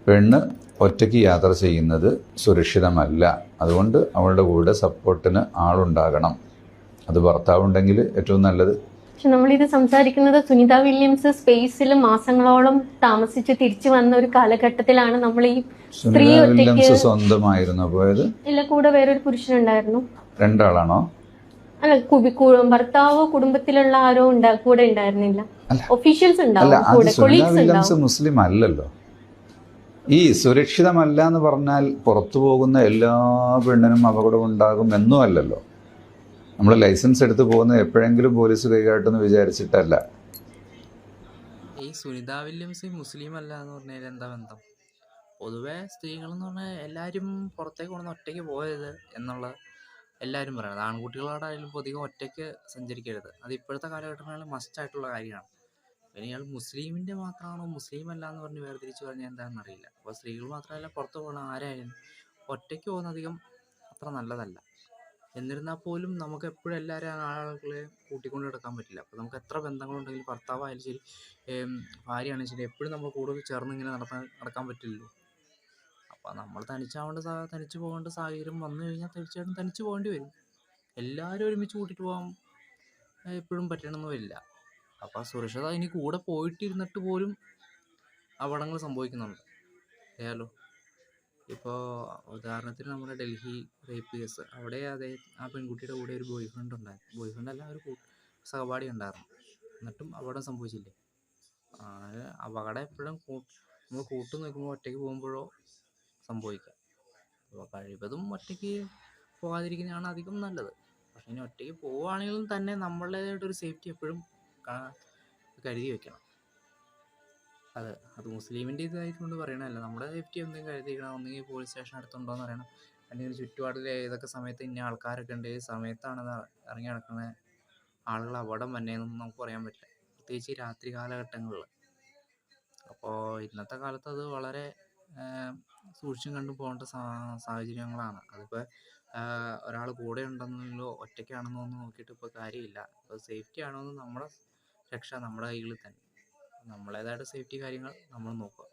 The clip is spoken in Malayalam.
പെണ്ണ് ഒറ്റയ്ക്ക് യാത്ര ചെയ്യുന്നത് സുരക്ഷിതമല്ല. അതുകൊണ്ട് അവളുടെ കൂടെ സപ്പോർട്ടിന് ആളുണ്ടാകണം. അത് ഭർത്താവുണ്ടെങ്കിൽ ഏറ്റവും നല്ലത്. പക്ഷെ നമ്മളിത് സംസാരിക്കുന്നത് സുനിത വില്യംസ് സ്പേസിൽ മാസങ്ങളോളം താമസിച്ച് തിരിച്ചു വന്ന ഒരു കാലഘട്ടത്തിലാണ്. നമ്മൾ ഈ സ്ത്രീ സുനിത ഒറ്റയ്ക്ക് വില്യംസ് സ്വന്തമായിരുന്നു പോയത്? ഇല്ല, കൂടെ വേറൊരു പുരുഷനുണ്ടായിരുന്നു. രണ്ടാളാണോ? അല്ല, ഭർത്താവോ കുടുംബത്തിലുള്ള ആരോ കൂടെ ഉണ്ടായിരുന്നില്ല. ഒഫീഷ്യൽസ് അല്ല, ഉണ്ടാവും അത് കൂടെ, സുനിത കൊളീഗ്സ് വില്യംസ് ഉണ്ടാവും. മുസ്ലിം അല്ലല്ലോ. ഈ സുരക്ഷിതമല്ല എന്ന് പറഞ്ഞാൽ പുറത്തു പോകുന്ന എല്ലാ പെണ്ണിനും അപകടം ഉണ്ടാകും എന്നും അല്ലല്ലോ. നമ്മൾ ലൈസൻസ് എടുത്ത് പോകുന്നത് എപ്പോഴെങ്കിലും പോലീസ് കൈകാട്ടെന്ന് വിചാരിച്ചിട്ടല്ല. ഈ സുനിത വില്യംസ് മുസ്ലിം അല്ല എന്ന് പറഞ്ഞാൽ എന്താ ബന്ധം? പൊതുവെ സ്ത്രീകൾ എന്ന് പറഞ്ഞാൽ എല്ലാവരും പുറത്തേക്ക് കൊണ്ടുവന്ന് ഒറ്റയ്ക്ക് പോയത് എന്നുള്ള എല്ലാവരും പറയുന്നത്. ആൺകുട്ടികളോടായാലും അധികം ഒറ്റയ്ക്ക് സഞ്ചരിക്കരുത്, അത് ഇപ്പോഴത്തെ കാലഘട്ടങ്ങളിൽ മസ്റ്റായിട്ടുള്ള കാര്യമാണ്. പിന്നെ ഇയാൾ മുസ്ലിമിൻ്റെ മാത്രമാണോ മുസ്ലിം അല്ല എന്ന് പറഞ്ഞ് വേർതിരിച്ച് പറഞ്ഞാൽ എന്താണെന്ന് അറിയില്ല. അപ്പോൾ സ്ത്രീകൾ മാത്രമല്ല, പുറത്ത് പോകണം ആരായാലും ഒറ്റയ്ക്ക് പോകുന്ന അധികം അത്ര നല്ലതല്ല. എന്നിരുന്നാൽ പോലും നമുക്ക് എപ്പോഴും എല്ലാവരും ആളുകളെ കൂട്ടിക്കൊണ്ട് കിടക്കാൻ പറ്റില്ല. അപ്പോൾ നമുക്ക് എത്ര ബന്ധങ്ങളുണ്ടെങ്കിലും ഭർത്താവായാലും ശരി, ഭാര്യയാണെങ്കിലും ശരി, എപ്പോഴും നമ്മൾ കൂടുതൽ ചേർന്ന് ഇങ്ങനെ നടക്കാൻ പറ്റില്ലല്ലോ. അപ്പോൾ നമ്മൾ തനിച്ച് പോകേണ്ട സാഹചര്യം വന്നു കഴിഞ്ഞാൽ തീർച്ചയായിട്ടും തനിച്ച് പോകേണ്ടി വരും. എല്ലാവരും ഒരുമിച്ച് കൂട്ടിയിട്ട് പോകാൻ എപ്പോഴും പറ്റണമെന്നില്ല. അപ്പോൾ സുരക്ഷിത ഇനി കൂടെ പോയിട്ടിരുന്നിട്ട് പോലും അപകടങ്ങൾ സംഭവിക്കുന്നുണ്ട്, അറിയാലോ. ഇപ്പോൾ ഉദാഹരണത്തിന് നമ്മുടെ ഡൽഹി റേപ്പ് കേസ്, അവിടെ ആ പെൺകുട്ടിയുടെ കൂടെ ഒരു ബോയ്ഫ്രണ്ട് ഉണ്ടായിരുന്നു. ബോയ്ഫ്രണ്ട് അല്ല, ഒരു സഹപാഠി ഉണ്ടായിരുന്നു. എന്നിട്ടും അപകടം സംഭവിച്ചില്ലേ. അപകടം എപ്പോഴും നമ്മൾ കൂട്ടു നിൽക്കുമ്പോൾ ഒറ്റയ്ക്ക് പോകുമ്പോഴോ സംഭവിക്കുക. അപ്പോൾ കഴിവതും ഒറ്റയ്ക്ക് പോകാതിരിക്കുന്നതാണ് അധികം നല്ലത്. പക്ഷേ ഇനി ഒറ്റയ്ക്ക് പോവുകയാണെങ്കിലും തന്നെ നമ്മളുടേതായിട്ടൊരു സേഫ്റ്റി എപ്പോഴും കരുതി വെക്കണം. അത് മുസ്ലിമിൻ്റെ ഇതായിക്കൊണ്ട് പറയണതല്ല, നമ്മുടെ സേഫ്റ്റി എന്തെങ്കിലും കരുതിക്കണം. ഒന്നെങ്കിൽ പോലീസ് സ്റ്റേഷൻ അടുത്തുണ്ടോ എന്ന് അറിയണം, അല്ലെങ്കിൽ ചുറ്റുപാടിൽ ഏതൊക്കെ സമയത്ത് ഇന്ന ആൾക്കാരൊക്കെ ഉണ്ട്, ഏത് സമയത്താണ് ഇറങ്ങി നടക്കുന്നത്, ആളുകൾ അപകടം വന്നതെന്നൊന്നും നമുക്ക് പറയാൻ പറ്റില്ല, പ്രത്യേകിച്ച് ഈ രാത്രി കാലഘട്ടങ്ങളിൽ. അപ്പോൾ ഇന്നത്തെ കാലത്ത് അത് വളരെ സൂക്ഷിച്ചും കണ്ടും പോകേണ്ട സാഹചര്യങ്ങളാണ്. അതിപ്പോൾ ഒരാൾ കൂടെ ഉണ്ടെന്നല്ലോ ഒറ്റയ്ക്കാണെന്നോ ഒന്നും നോക്കിയിട്ട് ഇപ്പോൾ കാര്യമില്ല. അപ്പോൾ സേഫ്റ്റി ആണോ എന്ന് നമ്മുടെ രക്ഷ നമ്മുടെ കയ്യിൽ തന്നെ. നമ്മളേതായിട്ട് സേഫ്റ്റി കാര്യങ്ങൾ നമ്മൾ നോക്കുക.